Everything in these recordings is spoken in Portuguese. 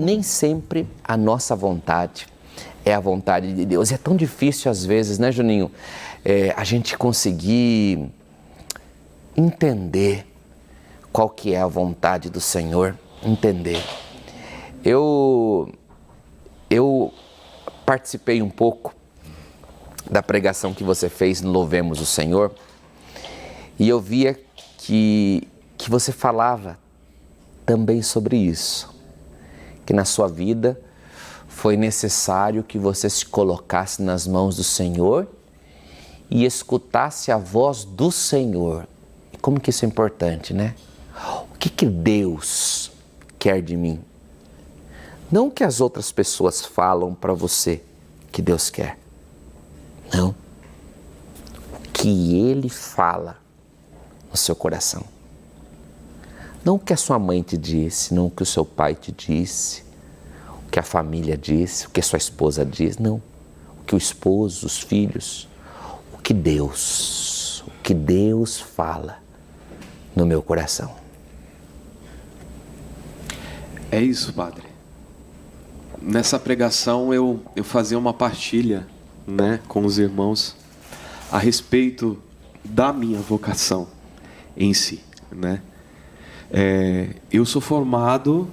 nem sempre a nossa vontade é a vontade de Deus. E é tão difícil às vezes, né, Juninho, a gente conseguir entender qual que é a vontade do Senhor, entender. Eu participei um pouco da pregação que você fez no Louvemos o Senhor e eu via que você falava também sobre isso, que na sua vida foi necessário que você se colocasse nas mãos do Senhor e escutasse a voz do Senhor. E como que isso é importante, né? O que Deus quer de mim? Não o que as outras pessoas falam para você que Deus quer. Não. O que Ele fala no seu coração. Não o que a sua mãe te disse, não o que o seu pai te disse, o que a família disse, o que a sua esposa diz, não. O que o esposo, os filhos, o que Deus fala no meu coração. É isso, Padre. Nessa pregação eu fazia uma partilha, né, com os irmãos a respeito da minha vocação em si, né? Eu sou formado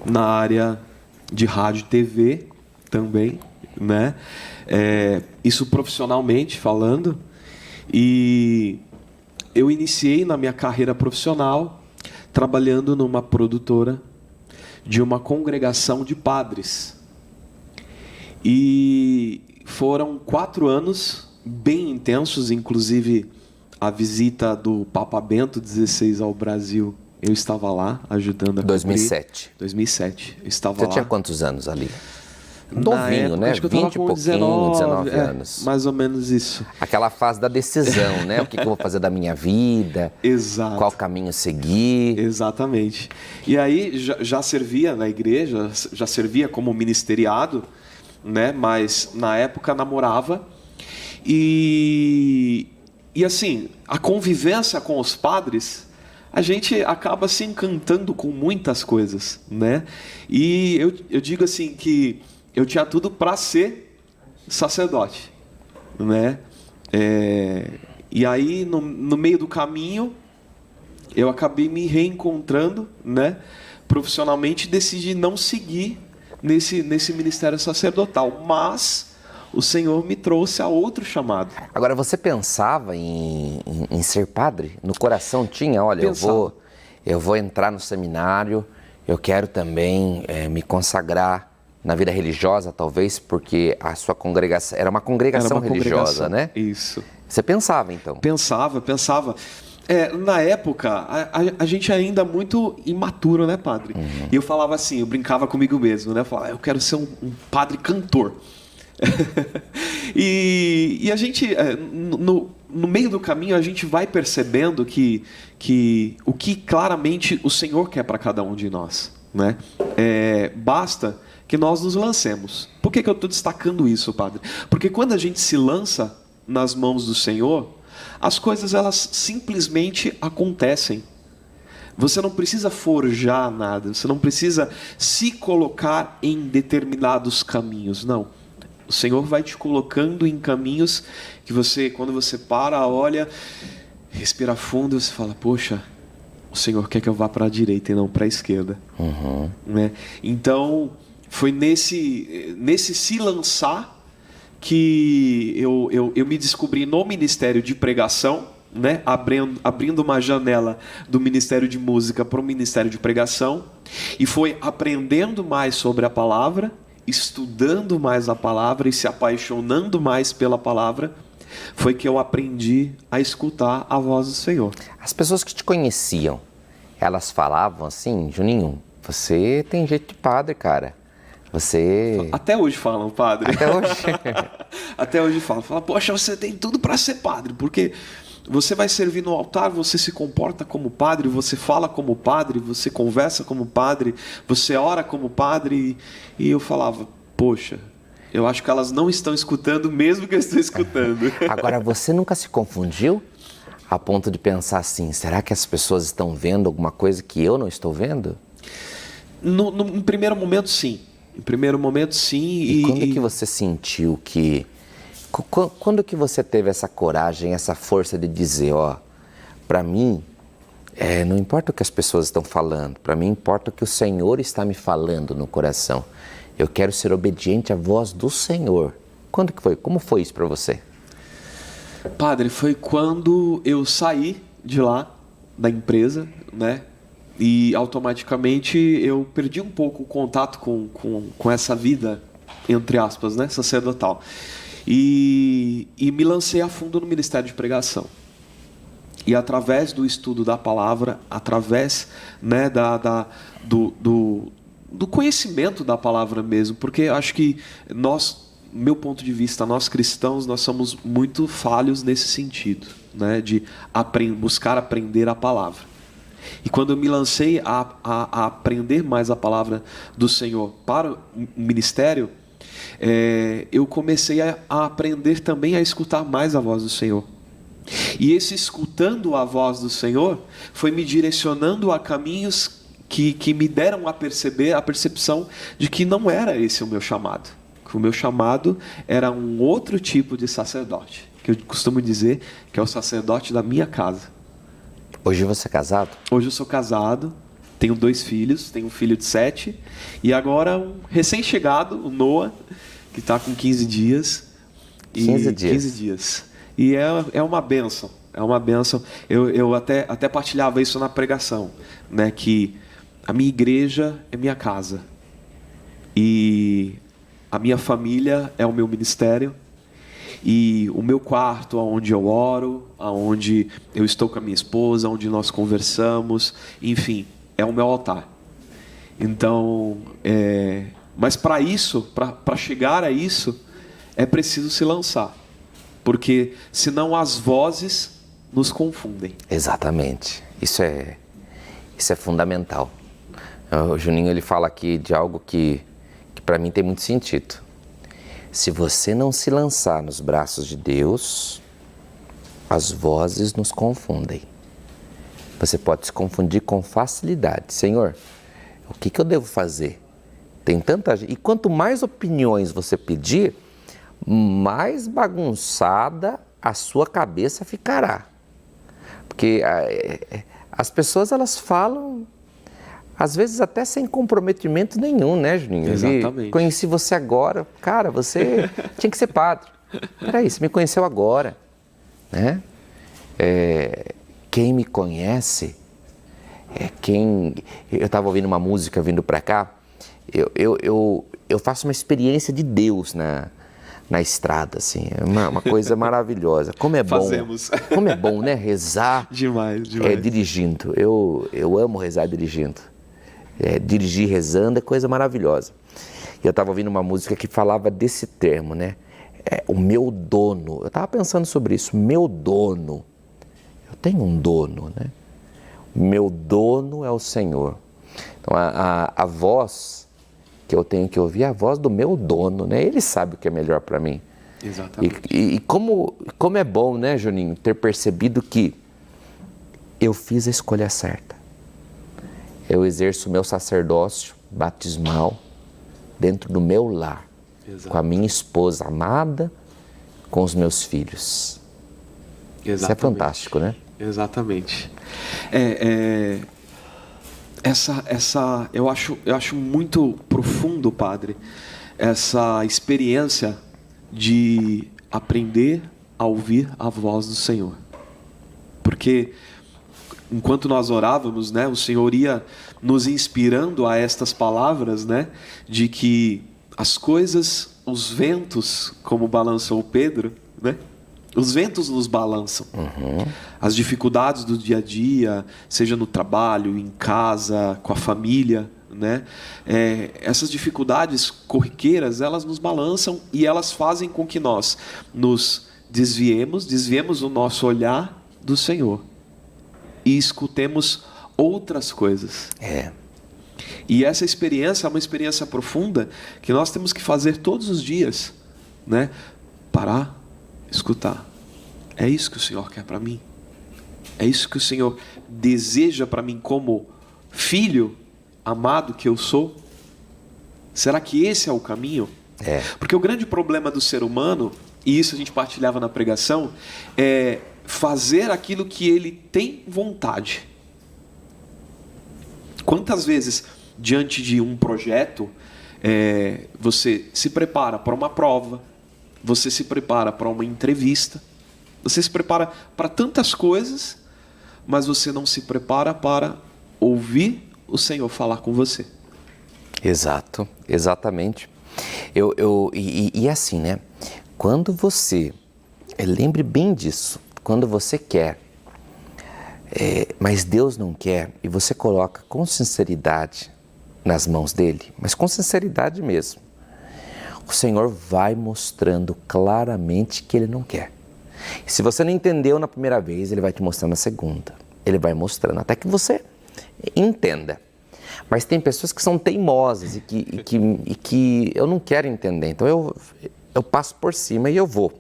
na área de rádio e TV também, né? Isso profissionalmente falando. E eu iniciei na minha carreira profissional trabalhando numa produtora de uma congregação de padres. E foram 4 anos bem intensos, inclusive a visita do Papa Bento XVI ao Brasil. Eu estava lá ajudando a 2007. 2007. Eu estava Você lá. tinha quantos anos ali? Na Novinho, época, né? acho que eu 20 estava e com pouquinho, 19 anos. Mais ou menos isso. Aquela fase da decisão, né? O que eu vou fazer da minha vida? Exato. Qual caminho seguir? Exatamente. E aí já servia na igreja, já servia como ministeriado, né? Mas na época namorava. E assim, a convivência com os padres, a gente acaba se encantando com muitas coisas, né? E eu digo assim que eu tinha tudo para ser sacerdote, né? E aí, no meio do caminho, eu acabei me reencontrando, né? Profissionalmente, decidi não seguir nesse ministério sacerdotal, mas o Senhor me trouxe a outro chamado. Agora, você pensava em ser padre? No coração tinha, olha, eu vou entrar no seminário, eu quero também me consagrar na vida religiosa, talvez, porque a sua congregação era uma congregação religiosa, né? Isso. Você pensava, então? Pensava. Na época, a gente ainda muito imaturo, né, padre? Uhum. E eu falava assim, eu brincava comigo mesmo, né? Eu falava, eu quero ser um padre cantor. e a gente, no meio do caminho, a gente vai percebendo que o que claramente o Senhor quer para cada um de nós, né? Basta que nós nos lancemos. Por que eu estou destacando isso, padre? Porque quando a gente se lança nas mãos do Senhor, as coisas elas simplesmente acontecem. Você não precisa forjar nada, você não precisa se colocar em determinados caminhos, não. O Senhor vai te colocando em caminhos que você, quando você para, olha, respira fundo, você fala, poxa, o Senhor quer que eu vá para a direita e não para a esquerda. Uhum. Né? Então, foi nesse se lançar que eu me descobri no ministério de pregação, né? Abrindo uma janela do ministério de música para o ministério de pregação, e foi aprendendo mais sobre a palavra, estudando mais a palavra e se apaixonando mais pela palavra, foi que eu aprendi a escutar a voz do Senhor. As pessoas que te conheciam, elas falavam assim, Juninho, você tem jeito de padre, cara. Você... Até hoje falam, padre. Até hoje? Até hoje falam. Falam, poxa, você tem tudo para ser padre, porque você vai servir no altar, você se comporta como padre, você fala como padre, você conversa como padre, você ora como padre. E eu falava, poxa, eu acho que elas não estão escutando mesmo que eu estou escutando. Agora, você nunca se confundiu a ponto de pensar assim, será que as pessoas estão vendo alguma coisa que eu não estou vendo? Em primeiro momento, sim. Em primeiro momento, sim. E quando que você sentiu que... Quando que você teve essa coragem, essa força de dizer, ó, para mim, não importa o que as pessoas estão falando, para mim importa o que o Senhor está me falando no coração. Eu quero ser obediente à voz do Senhor. Quando que foi? Como foi isso para você? Padre, foi quando eu saí de lá, da empresa, né? E automaticamente eu perdi um pouco o contato com essa vida, entre aspas, né? Sacerdotal. E me lancei a fundo no ministério de pregação. E através do estudo da palavra, através, né, do conhecimento da palavra mesmo, porque acho que meu ponto de vista, nós cristãos, nós somos muito falhos nesse sentido, né, de buscar aprender a palavra. E quando eu me lancei a aprender mais a palavra do Senhor para o ministério, eu comecei a aprender também a escutar mais a voz do Senhor. E esse escutando a voz do Senhor foi me direcionando a caminhos que me deram a perceber, a percepção de que não era esse o meu chamado. Que o meu chamado era um outro tipo de sacerdote, que eu costumo dizer que é o sacerdote da minha casa. Hoje você é casado? Hoje eu sou casado, tenho 2 filhos, tenho um filho de 7 e agora um recém-chegado, o Noah, que está com 15 dias. 15 dias. 15 dias. E é uma bênção, é uma bênção. Eu até partilhava isso na pregação, né, que a minha igreja é minha casa e a minha família é o meu ministério e o meu quarto, onde eu oro, onde eu estou com a minha esposa, onde nós conversamos, enfim, é o meu altar. Então, mas para isso, para chegar a isso, é preciso se lançar. Porque senão as vozes nos confundem. Exatamente. Isso é fundamental. O Juninho ele fala aqui de algo que para mim tem muito sentido. Se você não se lançar nos braços de Deus, as vozes nos confundem. Você pode se confundir com facilidade. Senhor, o que eu devo fazer? Tem tanta gente. E quanto mais opiniões você pedir, mais bagunçada a sua cabeça ficará. Porque as pessoas elas falam, às vezes até sem comprometimento nenhum, né, Juninho? Exatamente. Conheci você agora. Cara, você tinha que ser padre. Peraí, você me conheceu agora, né? Quem me conhece quem... Eu estava ouvindo uma música vindo para cá, eu faço uma experiência de Deus na estrada, assim, é uma coisa maravilhosa. Como é bom. Fazemos. Como é bom, né? Rezar. Demais. Dirigindo. Eu amo rezar dirigindo. Dirigir rezando é coisa maravilhosa. E eu estava ouvindo uma música que falava desse termo, né? O meu dono. Eu estava pensando sobre isso. Meu dono. Eu tenho um dono, né? Meu dono é o Senhor. Então a voz que eu tenho que ouvir é a voz do meu dono, né? Ele sabe o que é melhor para mim. Exatamente. E como é bom, né, Juninho, ter percebido que eu fiz a escolha certa. Eu exerço o meu sacerdócio batismal dentro do meu lar, Exatamente. Com a minha esposa amada, com os meus filhos. Exatamente. Isso é fantástico, né? Exatamente. Eu acho muito profundo, padre, essa experiência de aprender a ouvir a voz do Senhor. Porque enquanto nós orávamos, né, o Senhor ia nos inspirando a estas palavras, né, de que as coisas, os ventos, como balançou Pedro, né, os ventos nos balançam. Uhum. As dificuldades do dia a dia, seja no trabalho, em casa, com a família, né? Essas dificuldades corriqueiras, elas nos balançam e elas fazem com que nós nos desviemos o nosso olhar do Senhor e escutemos outras coisas. E essa experiência é uma experiência profunda que nós temos que fazer todos os dias, né? Parar, escutar. É isso que o Senhor quer para mim? É isso que o Senhor deseja para mim como filho? amado que eu sou? Será que esse é o caminho? Porque o grande problema do ser humano, e isso a gente partilhava na pregação, é fazer aquilo que ele tem vontade. Quantas vezes, diante de um projeto, você se prepara para uma prova, você se prepara para uma entrevista, você se prepara para tantas coisas, mas você não se prepara para ouvir o Senhor falar com você. Exato, exatamente. E assim, né? Quando você, lembre bem disso, quando você quer, mas Deus não quer, e você coloca com sinceridade nas mãos dele, mas com sinceridade mesmo, o Senhor vai mostrando claramente que ele não quer. E se você não entendeu na primeira vez, ele vai te mostrar na segunda. Ele vai mostrando até que você entenda. Mas tem pessoas que são teimosas e que eu não quero entender. Então eu passo por cima e eu vou.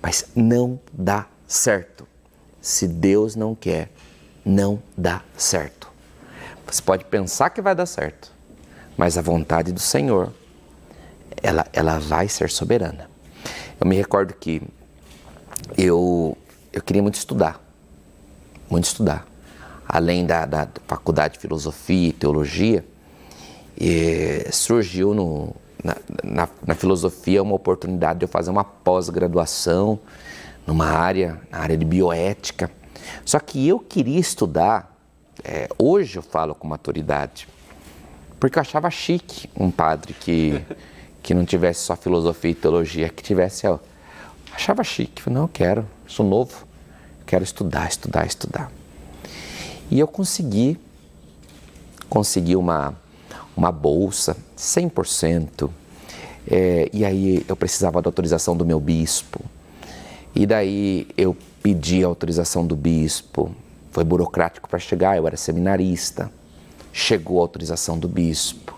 Mas não dá certo. Se Deus não quer, não dá certo. Você pode pensar que vai dar certo, mas a vontade do Senhor, ela vai ser soberana. Eu me recordo que eu queria muito estudar. Além da faculdade de filosofia e teologia, surgiu na filosofia uma oportunidade de eu fazer uma pós-graduação na área de bioética. Só que eu queria estudar, hoje eu falo com maturidade, porque eu achava chique um padre que não tivesse só filosofia e teologia, que tivesse, achava chique. Eu falei, não, eu quero, sou novo, quero estudar. E eu consegui uma bolsa 100%, e aí eu precisava da autorização do meu bispo, e daí eu pedi a autorização do bispo, foi burocrático para chegar, eu era seminarista, chegou a autorização do bispo,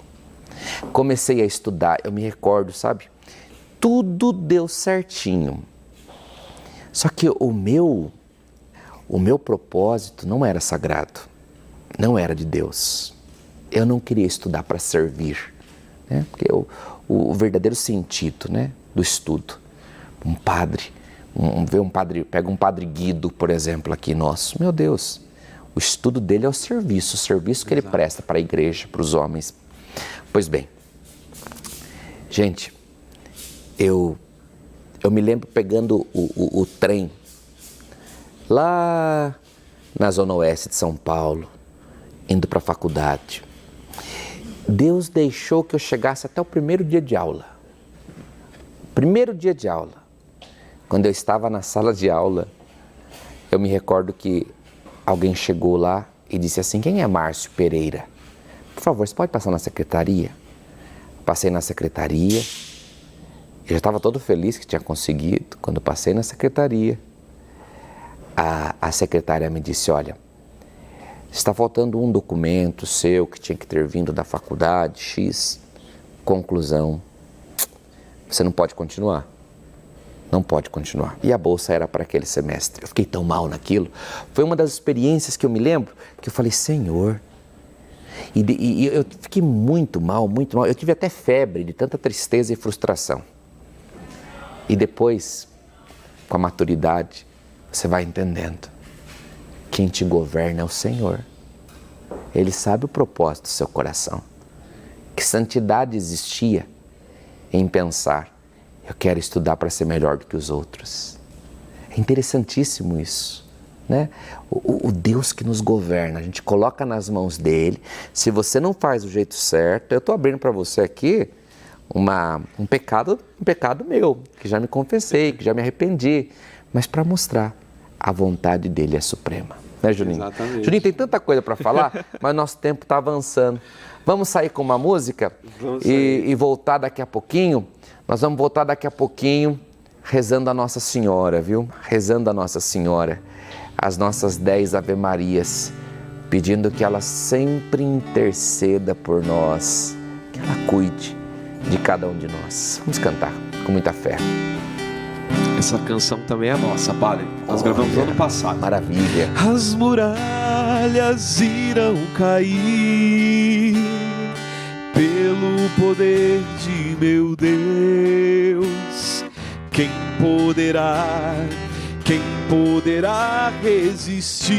comecei a estudar, eu me recordo, sabe, tudo deu certinho, só que o meu propósito não era sagrado, não era de Deus. Eu não queria estudar para servir, né? Porque o verdadeiro sentido, né, do estudo, pega um padre Guido, por exemplo, aqui nosso, meu Deus, o estudo dele é o serviço que ele presta para a igreja, para os homens. Pois bem, gente, eu me lembro pegando o trem, lá na zona oeste de São Paulo, indo para a faculdade. Deus deixou que eu chegasse até o primeiro dia de aula. Quando eu estava na sala de aula, eu me recordo que alguém chegou lá e disse assim, quem é Márcio Pereira? Por favor, você pode passar na secretaria? Passei na secretaria, eu já estava todo feliz que tinha conseguido. Quando passei na secretaria, a secretária me disse, olha, está faltando um documento seu que tinha que ter vindo da faculdade X. Conclusão, você não pode continuar. E a bolsa era para aquele semestre. Eu fiquei tão mal naquilo. Foi uma das experiências que eu me lembro, que eu falei, Senhor. E eu fiquei muito mal. Eu tive até febre de tanta tristeza e frustração. E depois, com a maturidade, você vai entendendo. Quem te governa é o Senhor. Ele sabe o propósito do seu coração. Que santidade existia em pensar, eu quero estudar para ser melhor do que os outros. É interessantíssimo isso, né? O Deus que nos governa, a gente coloca nas mãos dele. Se você não faz do jeito certo, eu estou abrindo para você aqui um pecado meu, que já me confessei, que já me arrependi, mas para mostrar a vontade dele é suprema. Né, Juninho? Exatamente. Juninho, tem tanta coisa para falar, mas nosso tempo está avançando. Vamos sair com uma música e voltar daqui a pouquinho. Nós vamos voltar daqui a pouquinho rezando a Nossa Senhora, viu? Rezando a Nossa Senhora, as nossas 10 Ave-Marias, pedindo que ela sempre interceda por nós, que ela cuide de cada um de nós. Vamos cantar com muita fé. Essa canção também é nossa, padre. Nós gravamos no ano passado. Maravilha. As muralhas irão cair pelo poder de meu Deus. Quem poderá resistir?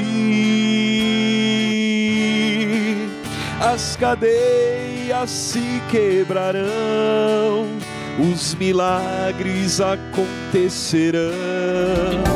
As cadeias se quebrarão, os milagres acontecerão.